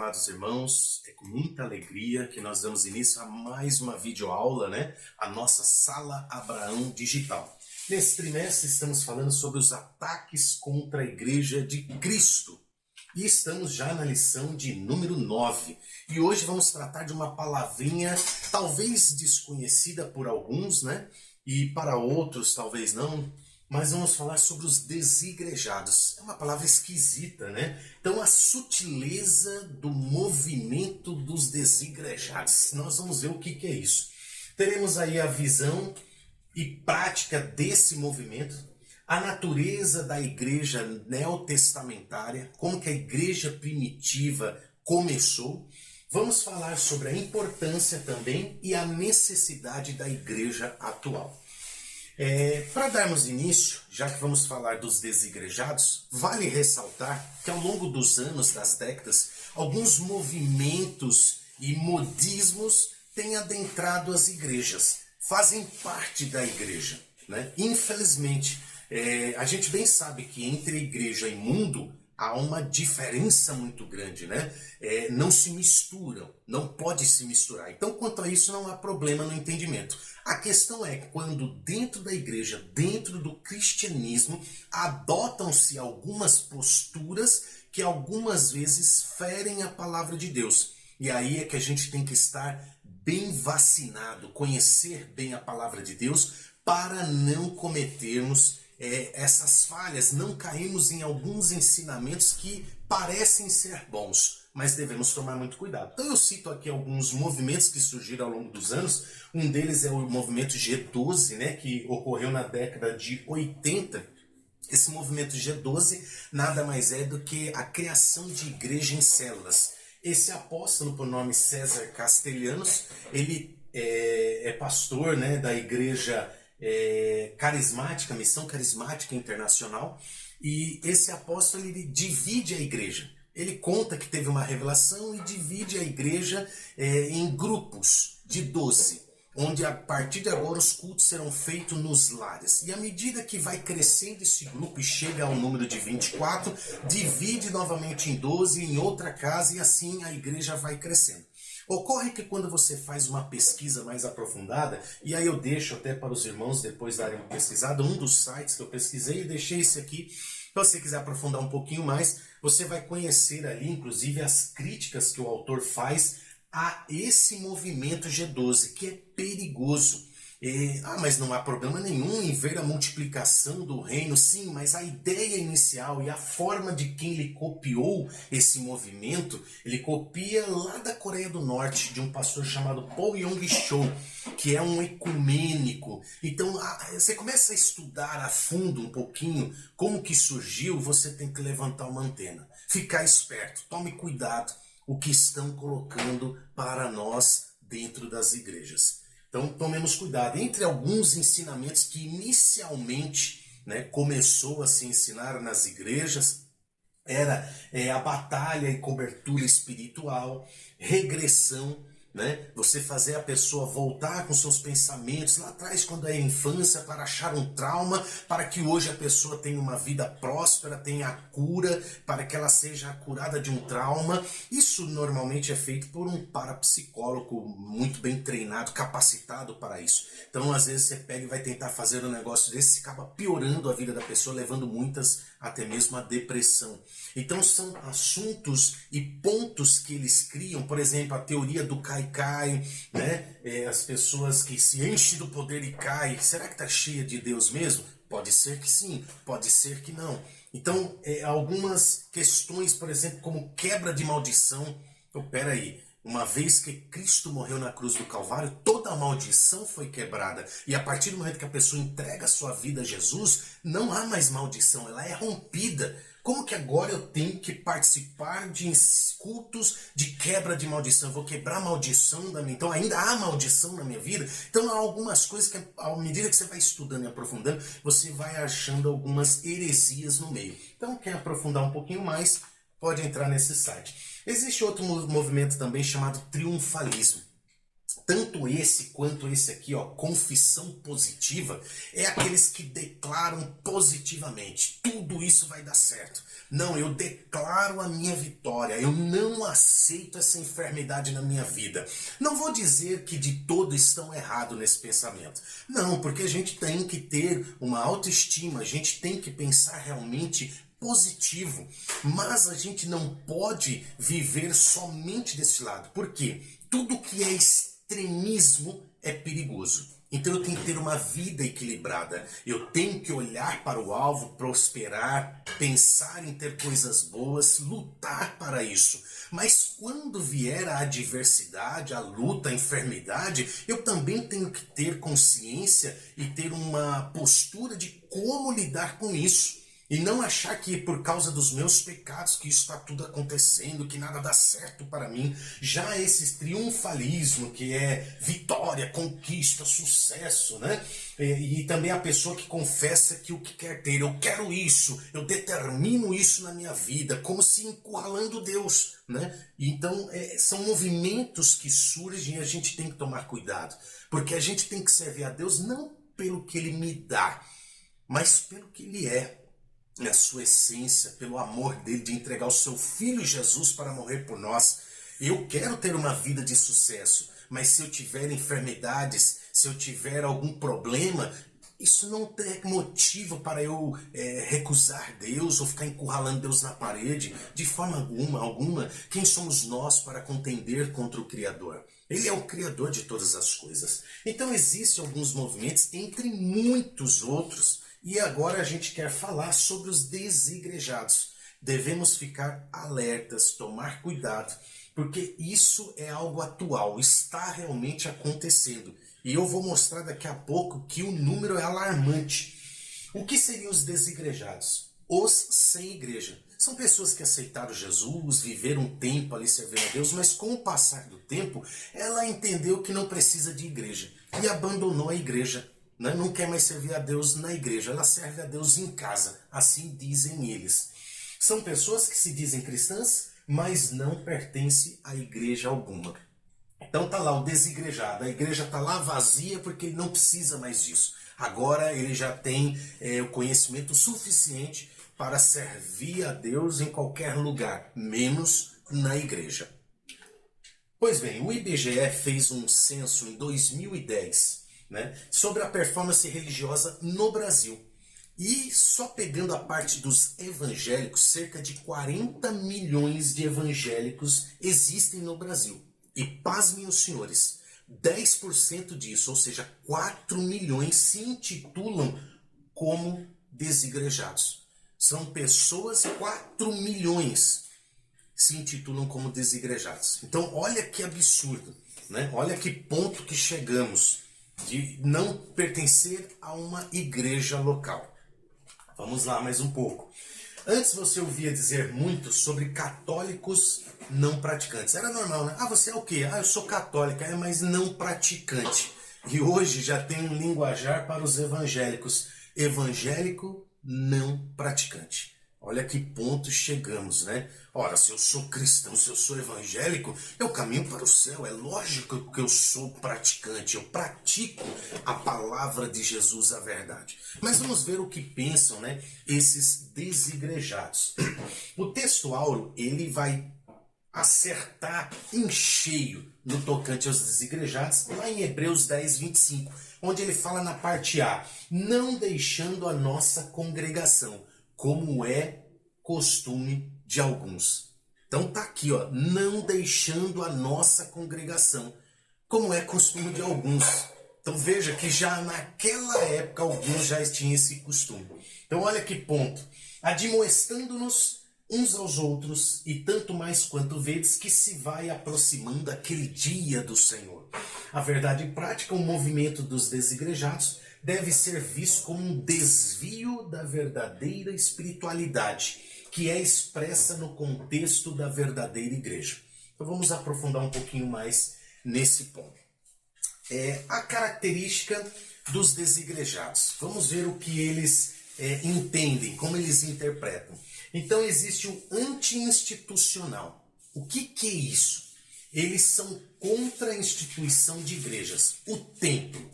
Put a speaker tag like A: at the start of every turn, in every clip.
A: amados irmãos, é com muita alegria que nós damos início a mais uma videoaula, A nossa Sala Abraão Digital. Nesse trimestre estamos falando sobre os ataques contra a Igreja de Cristo. E estamos já na lição de número 9. E hoje vamos tratar de uma palavrinha talvez desconhecida por alguns, E para outros talvez não. Mas vamos falar sobre os desigrejados. É uma palavra esquisita, Então, a sutileza do movimento dos desigrejados. Nós vamos ver o que é isso. Teremos aí a visão e prática desse movimento, a natureza da igreja neotestamentária, como que a igreja primitiva começou. Vamos falar sobre a importância também e a necessidade da igreja atual. Para darmos início, já que vamos falar dos desigrejados, vale ressaltar que ao longo dos anos, das décadas, alguns movimentos e modismos têm adentrado as igrejas, fazem parte da igreja. Infelizmente, a gente bem sabe que entre igreja e mundo há uma diferença muito grande, não se misturam, não pode se misturar. Então, quanto a isso, não há problema no entendimento. A questão é quando dentro da igreja, dentro do cristianismo, adotam-se algumas posturas que algumas vezes ferem a palavra de Deus. E aí é que a gente tem que estar bem vacinado, conhecer bem a palavra de Deus para não cometermos essas falhas, não caímos em alguns ensinamentos que parecem ser bons, mas devemos tomar muito cuidado. Então eu cito aqui alguns movimentos que surgiram ao longo dos anos. Um deles é o movimento G12, que ocorreu na década de 80. Esse movimento G12 nada mais é do que a criação de igreja em células. Esse apóstolo, por nome César Castellanos, ele é pastor da igreja carismática, Missão Carismática Internacional, e esse apóstolo ele divide a igreja. Ele conta que teve uma revelação e divide a igreja em grupos de 12, onde a partir de agora os cultos serão feitos nos lares. E à medida que vai crescendo esse grupo e chega ao número de 24, divide novamente em 12 em outra casa e assim a igreja vai crescendo. Ocorre que quando você faz uma pesquisa mais aprofundada, e aí eu deixo até para os irmãos depois darem uma pesquisada, um dos sites que eu pesquisei, e deixei esse aqui, se você quiser aprofundar um pouquinho mais, você vai conhecer ali, inclusive, as críticas que o autor faz a esse movimento G12, que é perigoso. Mas não há problema nenhum em ver a multiplicação do reino, sim, mas a ideia inicial e a forma de quem ele copiou esse movimento, ele copia lá da Coreia do Norte, de um pastor chamado Paul Yong-Cho, que é um ecumênico. Então, você começa a estudar a fundo um pouquinho como que surgiu, você tem que levantar uma antena, ficar esperto, tome cuidado o que estão colocando para nós dentro das igrejas. Então, tomemos cuidado. Entre alguns ensinamentos que inicialmente começou a se ensinar nas igrejas, era a batalha e cobertura espiritual, regressão, você fazer a pessoa voltar com seus pensamentos lá atrás, quando é infância, para achar um trauma, para que hoje a pessoa tenha uma vida próspera, tenha a cura, para que ela seja curada de um trauma. Isso normalmente é feito por um parapsicólogo muito bem treinado, capacitado para isso. Então, às vezes, você pega e vai tentar fazer um negócio desse e acaba piorando a vida da pessoa, levando muitas até mesmo a depressão. Então, são assuntos e pontos que eles criam, por exemplo, a teoria do cai-cai, as pessoas que se enchem do poder e caem. Será que está cheia de Deus mesmo? Pode ser que sim, pode ser que não. Então, algumas questões, por exemplo, como quebra de maldição. Então, peraí. Uma vez que Cristo morreu na cruz do Calvário, toda a maldição foi quebrada. E a partir do momento que a pessoa entrega a sua vida a Jesus, não há mais maldição, ela é rompida. Como que agora eu tenho que participar de cultos de quebra de maldição? Eu vou quebrar a maldição da minha... Então ainda há maldição na minha vida? Então há algumas coisas que, à medida que você vai estudando e aprofundando, você vai achando algumas heresias no meio. Então, quer aprofundar um pouquinho mais, pode entrar nesse site. Existe outro movimento também chamado triunfalismo. tanto esse quanto esse aqui, ó, confissão positiva, é aqueles que declaram positivamente, tudo isso vai dar certo. Não, eu declaro a minha vitória, eu não aceito essa enfermidade na minha vida. Não vou dizer que de todo estão errados nesse pensamento. Não, porque a gente tem que ter uma autoestima, a gente tem que pensar realmente positivo, mas a gente não pode viver somente desse lado. Por quê? Tudo que é extremismo é perigoso. Então eu tenho que ter uma vida equilibrada. Eu tenho que olhar para o alvo, prosperar, pensar em ter coisas boas, lutar para isso. Mas quando vier a adversidade, a luta, a enfermidade, eu também tenho que ter consciência e ter uma postura de como lidar com isso. E não achar que por causa dos meus pecados que isso está tudo acontecendo, que nada dá certo para mim. Já esse triunfalismo, que é vitória, conquista, sucesso, né? E também a pessoa que confessa que o que quer ter, eu quero isso, eu determino isso na minha vida, como se encurralando Deus, né? Então são movimentos que surgem e a gente tem que tomar cuidado. Porque a gente tem que servir a Deus não pelo que Ele me dá, mas pelo que Ele é. Na sua essência, pelo amor dele de entregar o seu filho Jesus para morrer por nós. Eu quero ter uma vida de sucesso, mas se eu tiver enfermidades, se eu tiver algum problema, isso não é motivo para eu recusar Deus ou ficar encurralando Deus na parede, de forma alguma. Quem somos nós para contender contra o Criador? Ele é o Criador de todas as coisas. Então existem alguns movimentos, entre muitos outros, e agora a gente quer falar sobre os desigrejados. Devemos ficar alertas, tomar cuidado, porque isso é algo atual, está realmente acontecendo. E eu vou mostrar daqui a pouco que o número é alarmante. O que seriam os desigrejados? Os sem igreja. São pessoas que aceitaram Jesus, viveram um tempo ali servindo a Deus, mas com o passar do tempo, ela entendeu que não precisa de igreja e abandonou a igreja. Não quer mais servir a Deus na igreja, ela serve a Deus em casa, assim dizem eles. São pessoas que se dizem cristãs, mas não pertencem a igreja alguma. Então tá lá o desigrejado, a igreja tá lá vazia porque ele não precisa mais disso. Agora ele já tem o conhecimento suficiente para servir a Deus em qualquer lugar, menos na igreja. Pois bem, o IBGE fez um censo em 2010, né, sobre a performance religiosa no Brasil. E só pegando a parte dos evangélicos, cerca de 40 milhões de evangélicos existem no Brasil. E pasmem os senhores, 10% disso, ou seja, 4 milhões se intitulam como desigrejados. São pessoas, 4 milhões se intitulam como desigrejados. Então olha que absurdo, né? Olha que ponto que chegamos de não pertencer a uma igreja local. Vamos lá mais um pouco. Antes você ouvia dizer muito sobre católicos não praticantes. Era normal, né? Ah, você é o quê? Ah, eu sou católica, mas não praticante. E hoje já tem um linguajar para os evangélicos. Evangélico não praticante. Olha que ponto chegamos, né? Ora, se eu sou cristão, se eu sou evangélico, eu caminho para o céu. É lógico que eu sou praticante, eu pratico a palavra de Jesus, a verdade. Mas vamos ver o que pensam, né, esses desigrejados. O texto áureo, ele vai acertar em cheio no tocante aos desigrejados, lá em Hebreus 10, 25, onde ele fala na parte A, não deixando a nossa congregação, como é costume de alguns. Então tá aqui, ó, não deixando a nossa congregação, como é costume de alguns. Então veja que já naquela época alguns já tinham esse costume. Então olha que ponto. Admoestando-nos uns aos outros, e tanto mais quanto vedes que se vai aproximando aquele dia do Senhor. A verdade prática, o movimento dos desigrejados, deve ser visto como um desvio da verdadeira espiritualidade, que é expressa no contexto da verdadeira igreja. Então vamos aprofundar um pouquinho mais nesse ponto. A característica dos desigrejados. Vamos ver o que eles entendem, como eles interpretam. Então existe o anti-institucional. O que é isso? Eles são contra a instituição de igrejas. O templo.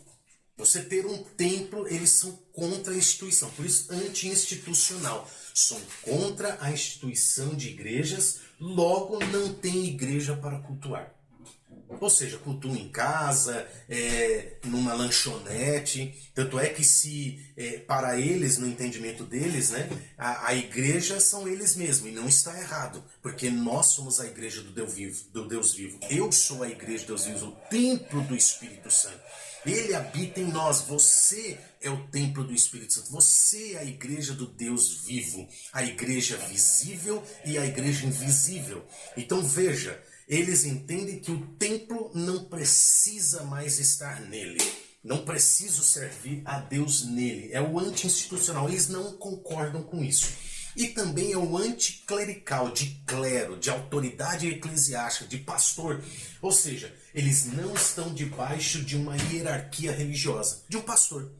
A: Você ter um templo, eles são contra a instituição, por isso anti-institucional. São contra a instituição de igrejas, logo não tem igreja para cultuar. Ou seja, cultuam em casa, numa lanchonete. Tanto é que para eles, no entendimento deles, né, a igreja são eles mesmos, e não está errado, porque nós somos a igreja do Deus vivo. Eu sou a igreja do Deus vivo, o templo do Espírito Santo. Ele habita em nós, você é o templo do Espírito Santo, você é a igreja do Deus vivo, a igreja visível e a igreja invisível. Então veja, eles entendem que o templo não precisa mais estar nele. Não preciso servir a Deus nele. É o anti-institucional. Eles não concordam com isso. E também é o anticlerical, de clero, de autoridade eclesiástica, de pastor. Ou seja, eles não estão debaixo de uma hierarquia religiosa, de um pastor.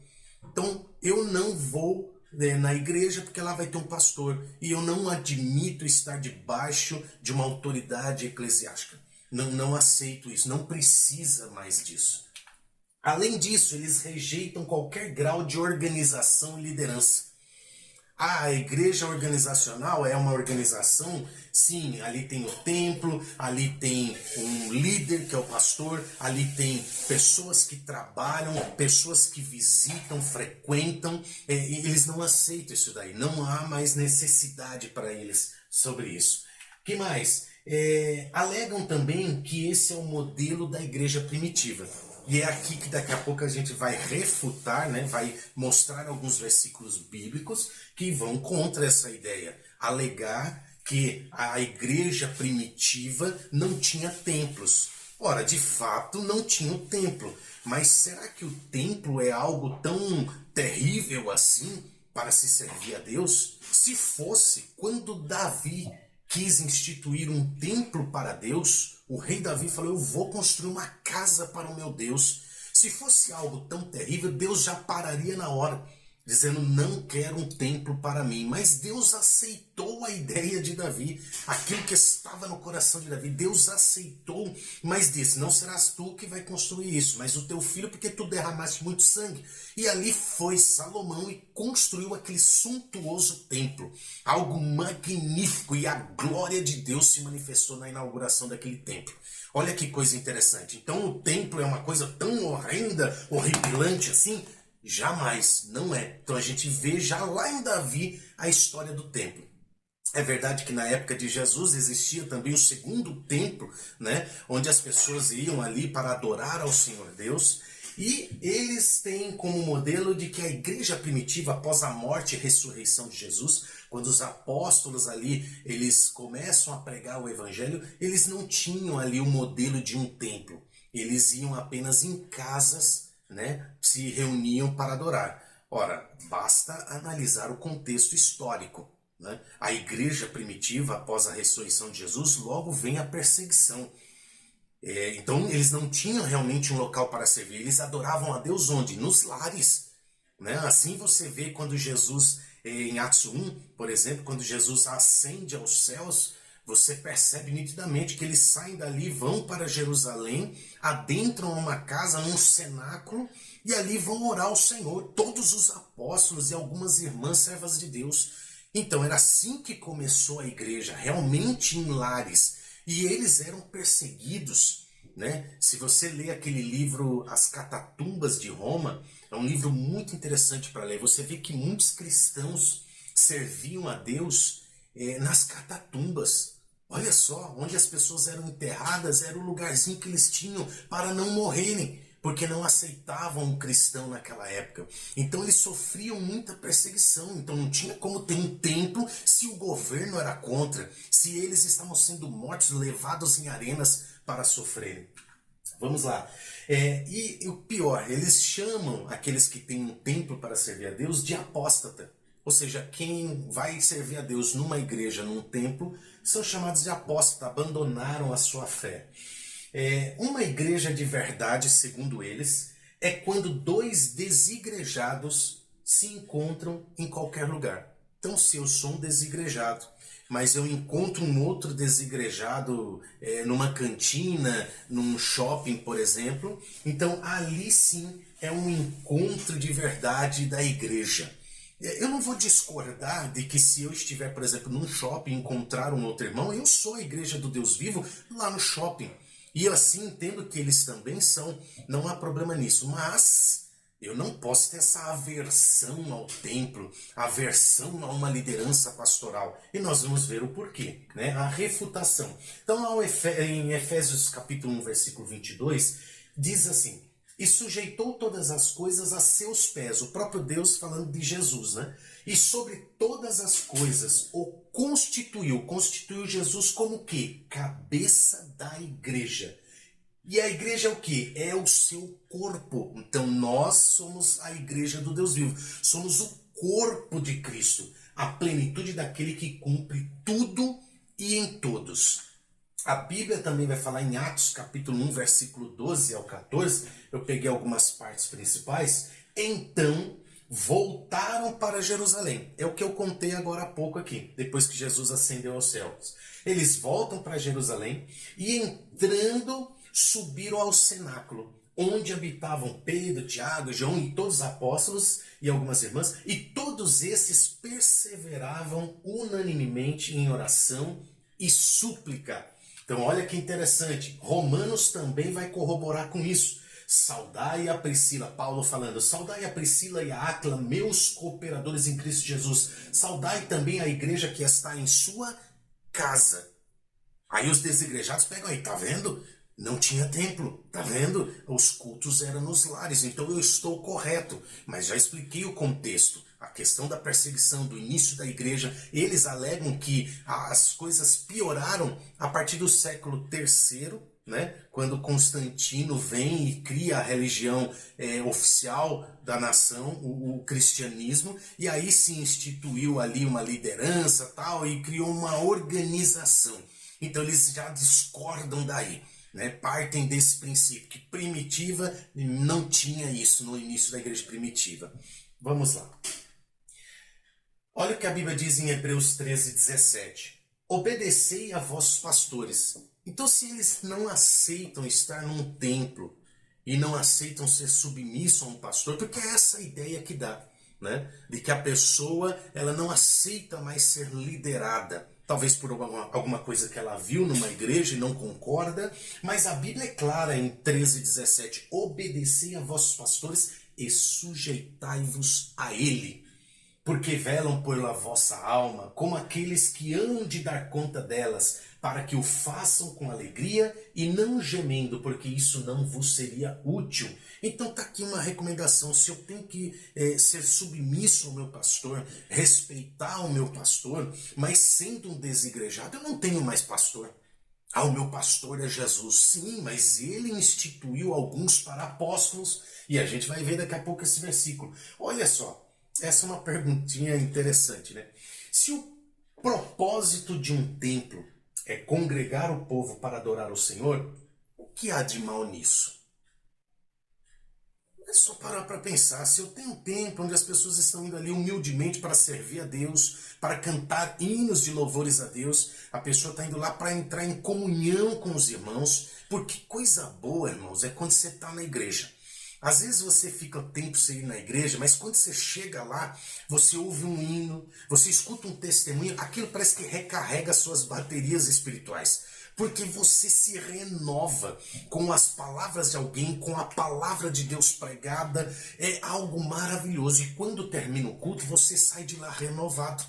A: Então, eu não vou na igreja porque lá vai ter um pastor, e eu não admito estar debaixo de uma autoridade eclesiástica. Não aceito isso, não precisa mais disso. Além disso, eles rejeitam qualquer grau de organização e liderança. A igreja organizacional é uma organização, sim, ali tem o templo, ali tem um líder que é o pastor, ali tem pessoas que trabalham, pessoas que visitam, frequentam, eles não aceitam isso daí, não há mais necessidade para eles sobre isso. O que mais? Alegam também que esse é o modelo da igreja primitiva. E é aqui que daqui a pouco a gente vai refutar, né? Vai mostrar alguns versículos bíblicos que vão contra essa ideia. Alegar que a igreja primitiva não tinha templos. Ora, de fato não tinha um templo. Mas será que o templo é algo tão terrível assim para se servir a Deus? Se fosse, quando Davi quis instituir um templo para Deus, o rei Davi falou, eu vou construir uma casa para o meu Deus. Se fosse algo tão terrível, Deus já pararia na hora, dizendo, não quero um templo para mim. Mas Deus aceitou a ideia de Davi, aquilo que estava no coração de Davi. Deus aceitou, mas disse, não serás tu que vai construir isso, mas o teu filho, porque tu derramaste muito sangue. E ali foi Salomão e construiu aquele suntuoso templo, algo magnífico, e a glória de Deus se manifestou na inauguração daquele templo. Olha que coisa interessante. Então o templo é uma coisa tão horrenda, horripilante assim? Jamais, não é. Então a gente vê já lá em Davi a história do templo. É verdade que na época de Jesus existia também o segundo templo, né, onde as pessoas iam ali para adorar ao Senhor Deus, e eles têm como modelo de que a igreja primitiva, após a morte e ressurreição de Jesus, quando os apóstolos ali, eles começam a pregar o evangelho, eles não tinham ali o modelo de um templo. Eles iam apenas em casas, né, se reuniam para adorar. Ora, basta analisar o contexto histórico, né? A igreja primitiva, após a ressurreição de Jesus, logo vem a perseguição. Então eles não tinham realmente um local para servir, eles adoravam a Deus onde? Nos lares, né? Assim você vê quando Jesus, em Atos 1, por exemplo, quando Jesus ascende aos céus, você percebe nitidamente que eles saem dali, vão para Jerusalém, adentram uma casa, num cenáculo, e ali vão orar ao Senhor, todos os apóstolos e algumas irmãs servas de Deus. Então era assim que começou a igreja, realmente em lares, e eles eram perseguidos, né? Se você lê aquele livro As Catatumbas de Roma, é um livro muito interessante para ler, você vê que muitos cristãos serviam a Deus nas catatumbas. Olha só, onde as pessoas eram enterradas, era o lugarzinho que eles tinham para não morrerem, porque não aceitavam um cristão naquela época. Então eles sofriam muita perseguição, então não tinha como ter um templo se o governo era contra, se eles estavam sendo mortos, levados em arenas para sofrerem. Vamos lá. E o pior, eles chamam aqueles que têm um templo para servir a Deus de apóstata. Ou seja, quem vai servir a Deus numa igreja, num templo, são chamados de apóstata, abandonaram a sua fé. Uma igreja de verdade, segundo eles, é quando dois desigrejados se encontram em qualquer lugar. Então, se eu sou um desigrejado, mas eu encontro um outro desigrejado numa cantina, num shopping, por exemplo. Então ali sim é um encontro de verdade da igreja. Eu não vou discordar de que se eu estiver, por exemplo, num shopping e encontrar um outro irmão, eu sou a igreja do Deus vivo lá no shopping. E eu assim entendo que eles também são, não há problema nisso. Mas eu não posso ter essa aversão ao templo, aversão a uma liderança pastoral. E nós vamos ver o porquê, né? A refutação. Então, em Efésios capítulo 1, versículo 22, diz assim: e sujeitou todas as coisas a seus pés, o próprio Deus falando de Jesus, né? E sobre todas as coisas o constituiu Jesus como o quê? Cabeça da igreja. E a igreja é o quê? É o seu corpo. Então nós somos a igreja do Deus vivo. Somos o corpo de Cristo. A plenitude daquele que cumpre tudo e em todos. A Bíblia também vai falar em Atos capítulo 1, versículo 12 ao 14. Eu peguei algumas partes principais. Então voltaram para Jerusalém. É o que eu contei agora há pouco aqui, depois que Jesus ascendeu aos céus. Eles voltam para Jerusalém e entrando subiram ao cenáculo, onde habitavam Pedro, Tiago, João e todos os apóstolos e algumas irmãs, e todos esses perseveravam unanimemente em oração e súplica. Então olha que interessante, Romanos também vai corroborar com isso. Saudai a Priscila, Paulo falando, saudai a Priscila e a Áquila, meus cooperadores em Cristo Jesus. Saudai também a igreja que está em sua casa. Aí os desigrejados pegam aí, tá vendo? Não tinha templo, tá vendo? Os cultos eram nos lares, então eu estou correto. Mas já expliquei o contexto. A questão da perseguição, do início da igreja, eles alegam que as coisas pioraram a partir do século III, né? Quando Constantino vem e cria a religião oficial da nação, o cristianismo, e aí se instituiu ali uma liderança tal, e criou uma organização. Então eles já discordam daí. Né, partem desse princípio que primitiva não tinha isso no início da igreja primitiva. Vamos lá. Olha o que a Bíblia diz em Hebreus 13, 17. Obedecei a vossos pastores. Então, se eles não aceitam estar num templo e não aceitam ser submisso a um pastor, porque é essa a ideia que dá, né? De que a pessoa ela não aceita mais ser liderada. Talvez por alguma coisa que ela viu numa igreja e não concorda, mas a Bíblia é clara em 13:17. Obedecei a vossos pastores e sujeitai-vos a ele, porque velam pela vossa alma, como aqueles que hão de dar conta delas, para que o façam com alegria e não gemendo, porque isso não vos seria útil. Então está aqui uma recomendação, se eu tenho que ser submisso ao meu pastor, respeitar o meu pastor, mas sendo um desigrejado, eu não tenho mais pastor. Ah, o meu pastor é Jesus. Sim, mas ele instituiu alguns para apóstolos, e a gente vai ver daqui a pouco esse versículo. Olha só, essa é uma perguntinha interessante, né? Se o propósito de um templo é congregar o povo para adorar o Senhor, o que há de mal nisso? É só parar para pensar. Se eu tenho um templo onde as pessoas estão indo ali humildemente para servir a Deus, para cantar hinos de louvores a Deus, a pessoa está indo lá para entrar em comunhão com os irmãos, porque coisa boa, irmãos, é quando você está na igreja. Às vezes você fica tempo sem ir na igreja, mas quando você chega lá, você ouve um hino, você escuta um testemunho, aquilo parece que recarrega suas baterias espirituais. Porque você se renova com as palavras de alguém, com a palavra de Deus pregada, é algo maravilhoso. E quando termina o culto, você sai de lá renovado.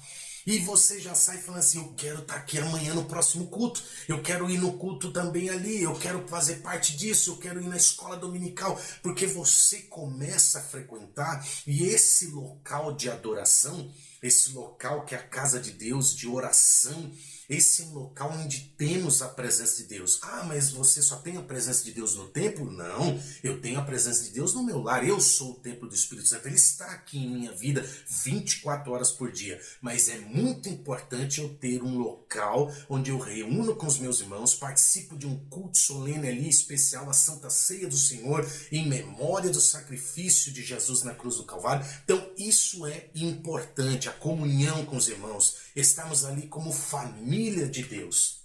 A: E você já sai falando assim, eu quero estar aqui amanhã no próximo culto, eu quero ir no culto também ali, eu quero fazer parte disso, eu quero ir na escola dominical, porque você começa a frequentar e esse local de adoração, esse local que é a casa de Deus, de oração, esse é um local onde temos a presença de Deus. Ah, mas você só tem a presença de Deus no templo? Não, eu tenho a presença de Deus no meu lar. Eu sou o templo do Espírito Santo. Ele está aqui em minha vida 24 horas por dia. Mas é muito importante eu ter um local onde eu reúno com os meus irmãos, participo de um culto solene ali especial, a Santa Ceia do Senhor, em memória do sacrifício de Jesus na cruz do Calvário. Então isso é importante. a comunhão com os irmãos, estarmos ali como família de Deus.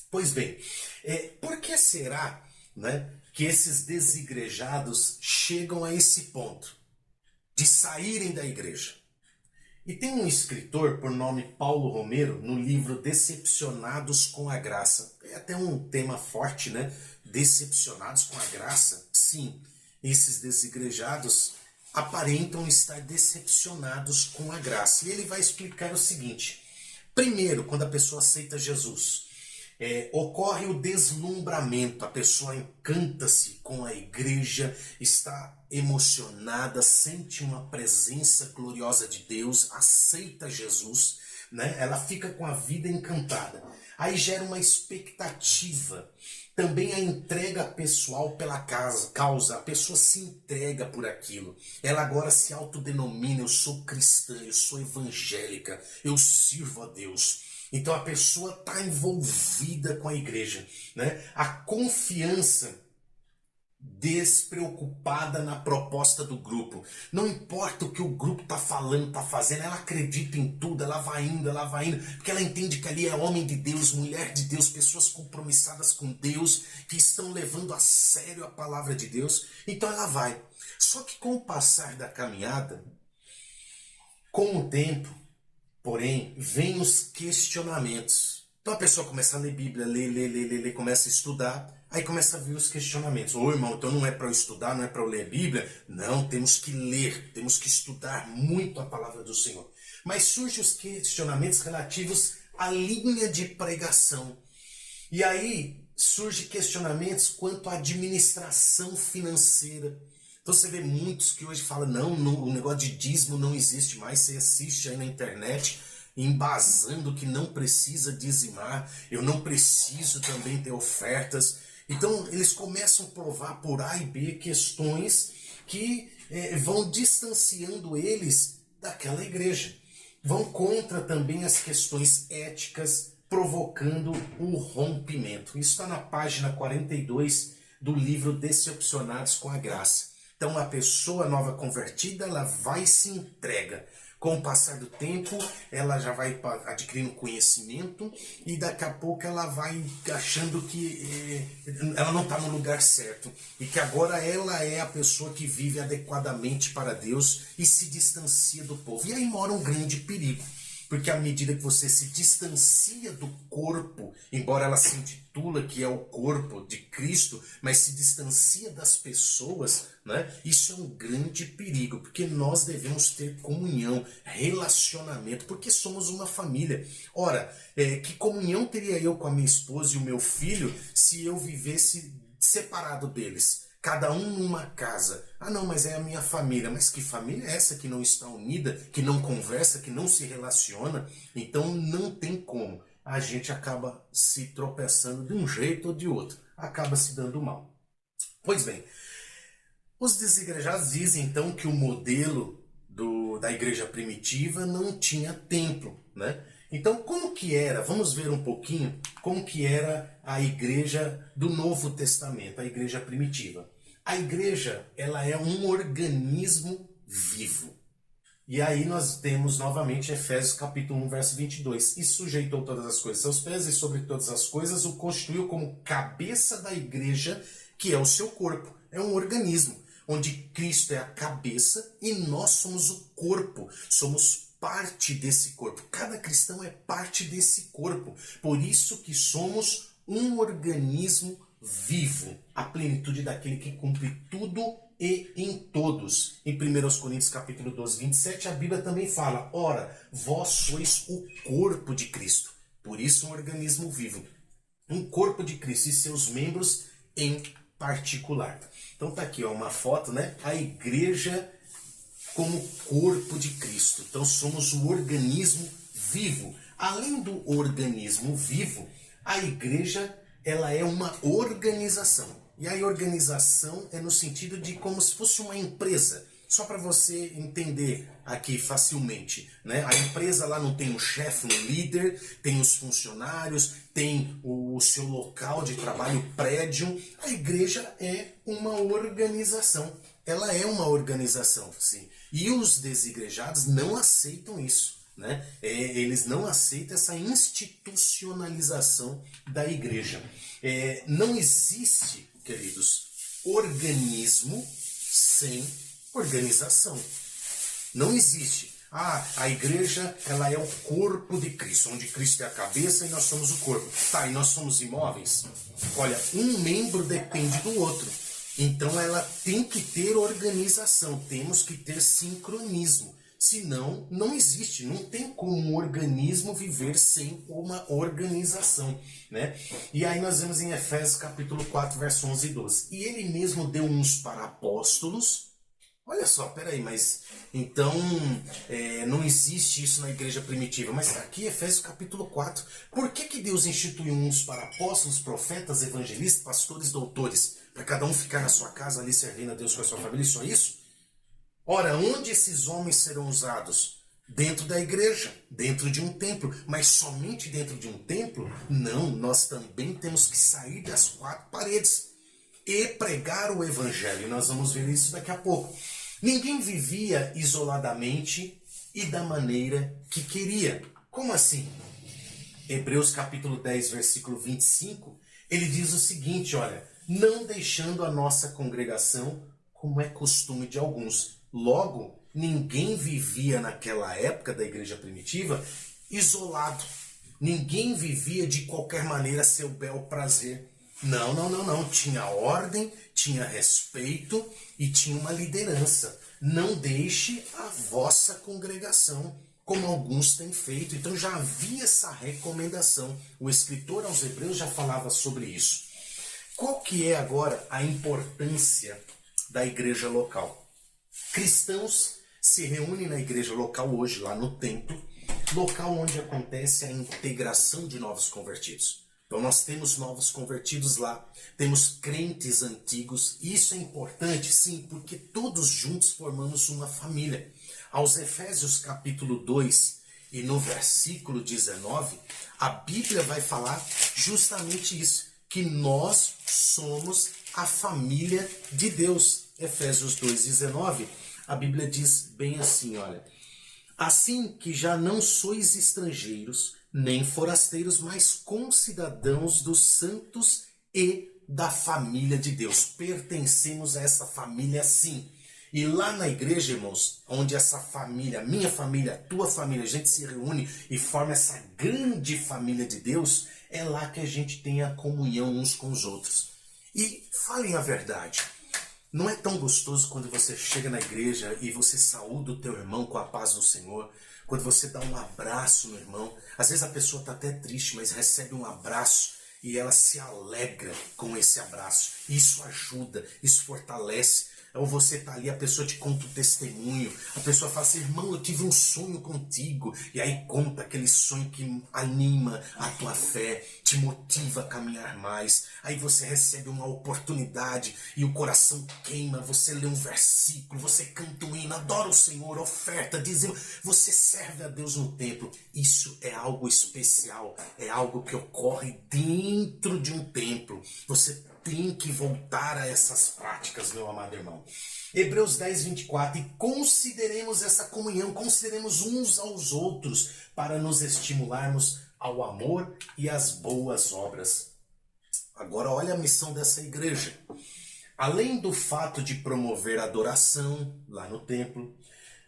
A: Pois bem, por que será, né, que esses desigrejados chegam a esse ponto de saírem da igreja? E tem um escritor por nome Paulo Romero, no livro Decepcionados com a Graça. É até um tema forte, né? Decepcionados com a graça. Sim, esses desigrejados aparentam estar decepcionados com a graça. E ele vai explicar o seguinte. Primeiro, quando a pessoa aceita Jesus, ocorre o deslumbramento, a pessoa encanta-se com a igreja, está emocionada, sente uma presença gloriosa de Deus, aceita Jesus, né? Ela fica com a vida encantada. Aí gera uma expectativa. Também a entrega pessoal pela causa, a pessoa se entrega por aquilo. Ela agora se autodenomina, eu sou cristã, eu sou evangélica, eu sirvo a Deus. Então a pessoa está envolvida com a igreja, né? A confiança despreocupada na proposta do grupo. Não importa o que o grupo está falando, está fazendo, ela acredita em tudo, ela vai indo, porque ela entende que ali é homem de Deus, mulher de Deus, pessoas compromissadas com Deus, que estão levando a sério a palavra de Deus. Então ela vai. Só que com o passar da caminhada, com o tempo, porém, vem os questionamentos. Então a pessoa começa a ler Bíblia, lê, começa a estudar, aí começa a vir os questionamentos. Ô irmão, então não é para eu estudar, não é para eu ler Bíblia? Não, temos que ler, temos que estudar muito a palavra do Senhor. Mas surgem os questionamentos relativos à linha de pregação. E aí surgem questionamentos quanto à administração financeira. Então você vê muitos que hoje falam, não, o negócio de dízimo não existe mais, você assiste aí na internet, embasando que não precisa dizimar, eu não preciso também ter ofertas. Então eles começam a provar por A e B questões que vão distanciando eles daquela igreja. Vão contra também as questões éticas, provocando o rompimento. Isso está na página 42 do livro Decepcionados com a Graça. Então a pessoa nova convertida, ela vai e se entrega. Com o passar do tempo, ela já vai adquirindo conhecimento e daqui a pouco ela vai achando que ela não está no lugar certo. E que agora ela é a pessoa que vive adequadamente para Deus e se distancia do povo. E aí mora um grande perigo. Porque à medida que você se distancia do corpo, embora ela se intitula que é o corpo de Cristo, mas se distancia das pessoas, né? Isso é um grande perigo, porque nós devemos ter comunhão, relacionamento, porque somos uma família. Ora, que comunhão teria eu com a minha esposa e o meu filho se eu vivesse separado deles? Cada um numa casa. Ah não, mas é a minha família. Mas que família é essa que não está unida, que não conversa, que não se relaciona? Então não tem como. A gente acaba se tropeçando de um jeito ou de outro. Acaba se dando mal. Pois bem, os desigrejados dizem então que o modelo da igreja primitiva não tinha templo, né? Então, como que era? Vamos ver um pouquinho como que era a igreja do Novo Testamento, a igreja primitiva. A igreja, ela é um organismo vivo. E aí nós temos novamente Efésios capítulo 1, verso 22. E sujeitou todas as coisas aos pés e sobre todas as coisas o constituiu como cabeça da igreja, que é o seu corpo. É um organismo, onde Cristo é a cabeça e nós somos o corpo. Somos parte desse corpo. Cada cristão é parte desse corpo. Por isso que somos um organismo vivo. A plenitude daquele que cumpre tudo e em todos. Em 1 Coríntios capítulo 12, 27, a Bíblia também fala, ora, vós sois o corpo de Cristo. Por isso um organismo vivo. Um corpo de Cristo e seus membros em particular. Então tá aqui ó, uma foto, né? A igreja como corpo de Cristo. Então somos um organismo vivo. Além do organismo vivo, a igreja ela é uma organização. E a organização é no sentido de como se fosse uma empresa. Só para você entender aqui facilmente, né? A empresa lá não tem um chefe, um líder, tem os funcionários, tem o seu local de trabalho, o prédio. A igreja é uma organização. Ela é uma organização, sim. E os desigrejados não aceitam isso. né? Eles não aceitam essa institucionalização da igreja. Não existe, queridos, organismo sem organização. Não existe. A igreja, ela é o corpo de Cristo, onde Cristo é a cabeça e nós somos o corpo. Tá, e nós somos imóveis? Olha, um membro depende do outro. Então ela tem que ter organização, temos que ter sincronismo. Senão, não existe, não tem como um organismo viver sem uma organização, né? E aí nós vemos em Efésios capítulo 4, verso 11 e 12. E ele mesmo deu uns para apóstolos. Olha só, peraí, mas então não existe isso na igreja primitiva. Mas está aqui Efésios capítulo 4. Por que Deus instituiu uns para apóstolos, profetas, evangelistas, pastores, doutores? Para cada um ficar na sua casa ali servindo a Deus com a sua família, só isso? Ora, onde esses homens serão usados? Dentro da igreja, dentro de um templo. Mas somente dentro de um templo? Não, nós também temos que sair das quatro paredes e pregar o evangelho. Nós vamos ver isso daqui a pouco. Ninguém vivia isoladamente e da maneira que queria. Como assim? Hebreus capítulo 10, versículo 25, ele diz o seguinte, olha, não deixando a nossa congregação, como é costume de alguns. Logo, ninguém vivia naquela época da igreja primitiva isolado. Ninguém vivia de qualquer maneira a seu bel prazer. Não. Tinha ordem, tinha respeito e tinha uma liderança. Não deixe a vossa congregação, como alguns têm feito. Então já havia essa recomendação. O escritor aos Hebreus já falava sobre isso. Qual que é agora a importância da igreja local? Cristãos se reúnem na igreja local hoje, lá no templo, local onde acontece a integração de novos convertidos. Então nós temos novos convertidos lá, temos crentes antigos, e isso é importante, sim, porque todos juntos formamos uma família. Aos Efésios capítulo 2 e no versículo 19, a Bíblia vai falar justamente isso, que nós somos a família de Deus. Efésios 2,19, a Bíblia diz bem assim, olha, assim que já não sois estrangeiros, nem forasteiros, mas concidadãos dos santos e da família de Deus. Pertencemos a essa família sim. E lá na igreja, irmãos, onde essa família, minha família, tua família, a gente se reúne e forma essa grande família de Deus, é lá que a gente tem a comunhão uns com os outros. E falem a verdade, não é tão gostoso quando você chega na igreja e você saúda o teu irmão com a paz do Senhor, quando você dá um abraço no irmão. Às vezes a pessoa está até triste, mas recebe um abraço e ela se alegra com esse abraço. Isso ajuda, isso fortalece. Ou você está ali, a pessoa te conta o testemunho, a pessoa fala assim, irmão, eu tive um sonho contigo, e aí conta aquele sonho que anima a tua fé, te motiva a caminhar mais, aí você recebe uma oportunidade e o coração queima, você lê um versículo, você canta um hino, adora o Senhor, oferta, dizima, você serve a Deus no templo. Isso é algo especial, é algo que ocorre dentro de um templo. Você tem que voltar a essas práticas, meu amado irmão. Hebreus 10, 24. E consideremos essa comunhão, consideremos uns aos outros para nos estimularmos ao amor e às boas obras. Agora olha a missão dessa igreja. Além do fato de promover adoração lá no templo,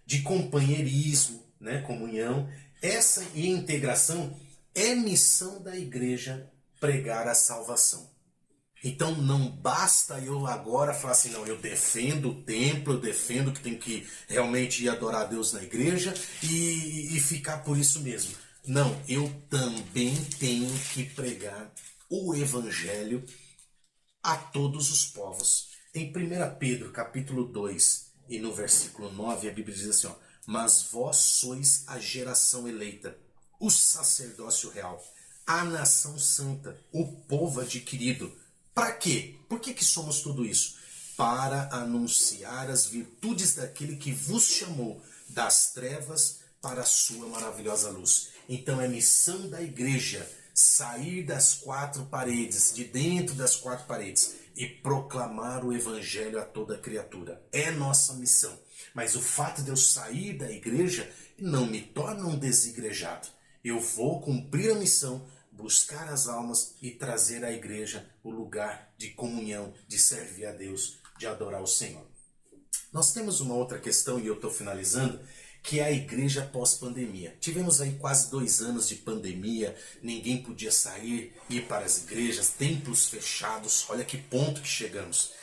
A: de companheirismo, né, comunhão, essa integração é missão da igreja pregar a salvação. Então não basta eu agora falar assim, não, eu defendo o templo, eu defendo que tem que realmente ir adorar a Deus na igreja e ficar por isso mesmo. Não, eu também tenho que pregar o evangelho a todos os povos. Em 1 Pedro capítulo 2 e no versículo 9 a Bíblia diz assim, ó, mas vós sois a geração eleita, o sacerdócio real, a nação santa, o povo adquirido. Para quê? Por que somos tudo isso? Para anunciar as virtudes daquele que vos chamou das trevas para a sua maravilhosa luz. Então é missão da igreja sair das quatro paredes, de dentro das quatro paredes, e proclamar o evangelho a toda criatura. É nossa missão. Mas o fato de eu sair da igreja não me torna um desigrejado. Eu vou cumprir a missão, buscar as almas e trazer à igreja o lugar de comunhão, de servir a Deus, de adorar o Senhor. Nós temos uma outra questão, e eu estou finalizando, que é a igreja pós-pandemia. Tivemos aí quase 2 anos de pandemia, ninguém podia sair, ir para as igrejas, templos fechados, olha que ponto que chegamos.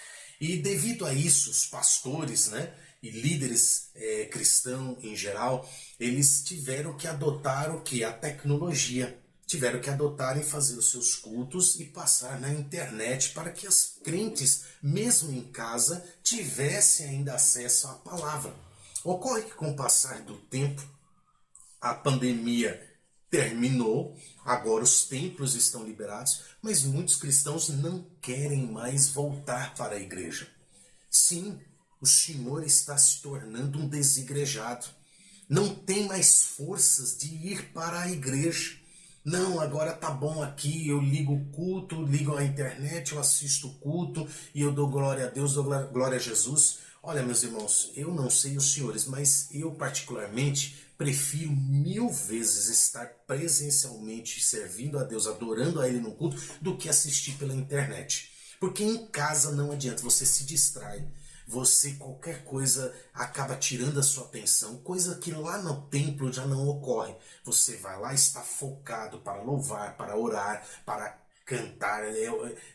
A: E devido a isso, os pastores, né, e líderes cristãos em geral, eles tiveram que adotar o que? A tecnologia. Tiveram que adotar e fazer os seus cultos e passar na internet para que as crentes, mesmo em casa, tivessem ainda acesso à palavra. Ocorre que com o passar do tempo, a pandemia terminou, agora os templos estão liberados, mas muitos cristãos não querem mais voltar para a igreja. Sim, o Senhor está se tornando um desigrejado. Não tem mais forças de ir para a igreja. Não, agora tá bom aqui, eu ligo o culto, ligo a internet, eu assisto o culto e eu dou glória a Deus, dou glória a Jesus. Olha, meus irmãos, eu não sei os senhores, mas eu particularmente prefiro 1000 vezes estar presencialmente servindo a Deus, adorando a Ele no culto, do que assistir pela internet. Porque em casa não adianta, você se distrai. Você, qualquer coisa, acaba tirando a sua atenção, coisa que lá no templo já não ocorre. Você vai lá, está focado para louvar, para orar, para cantar,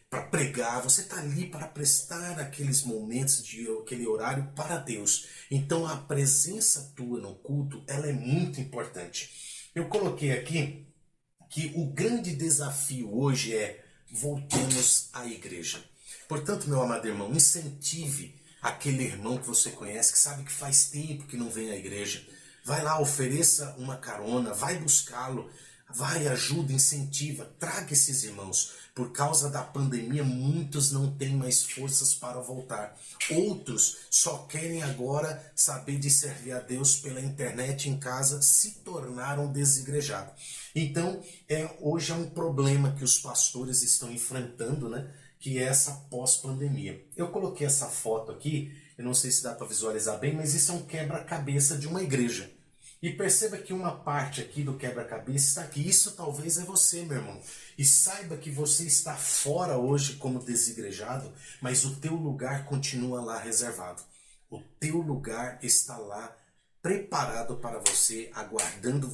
A: para pregar. Você está ali para prestar aqueles momentos, aquele horário para Deus. Então a presença tua no culto, ela é muito importante. Eu coloquei aqui que o grande desafio hoje é voltemos à igreja. Portanto, meu amado irmão, incentive aquele irmão que você conhece, que sabe que faz tempo que não vem à igreja. Vai lá, ofereça uma carona, vai buscá-lo, vai, ajuda, incentiva, traga esses irmãos. Por causa da pandemia, muitos não têm mais forças para voltar. Outros só querem agora saber de servir a Deus pela internet em casa, se tornaram desigrejados. Então, hoje é um problema que os pastores estão enfrentando, né? Que é essa pós-pandemia. Eu coloquei essa foto aqui, eu não sei se dá para visualizar bem, mas isso é um quebra-cabeça de uma igreja. E perceba que uma parte aqui do quebra-cabeça está aqui. Isso talvez é você, meu irmão. E saiba que você está fora hoje como desigrejado, mas o teu lugar continua lá reservado. O teu lugar está lá preparado para você, aguardando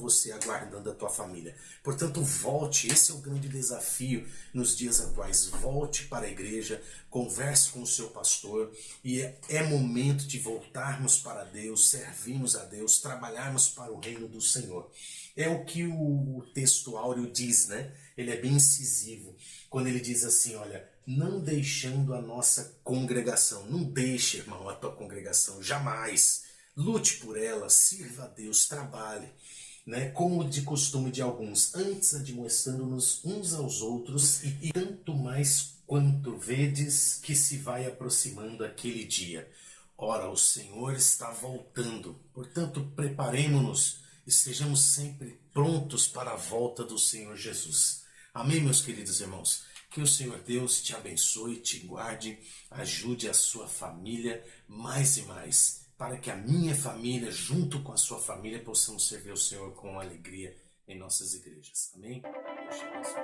A: a tua família. Portanto, volte, esse é o grande desafio nos dias atuais. Volte para a igreja, converse com o seu pastor e é momento de voltarmos para Deus, servirmos a Deus, trabalharmos para o reino do Senhor. É o que o texto áureo diz, né? Ele é bem incisivo, quando ele diz assim, olha, não deixando a nossa congregação, não deixe, irmão, a tua congregação, jamais. Lute por ela, sirva a Deus, trabalhe, né? Como de costume de alguns, antes admoestando-nos uns aos outros, e tanto mais quanto vedes que se vai aproximando aquele dia. Ora, o Senhor está voltando, portanto, preparemo-nos, estejamos sempre prontos para a volta do Senhor Jesus. Amém, meus queridos irmãos? Que o Senhor Deus te abençoe, te guarde, ajude a sua família mais e mais, para que a minha família, junto com a sua família, possamos servir o Senhor com alegria em nossas igrejas. Amém? Deus te abençoe.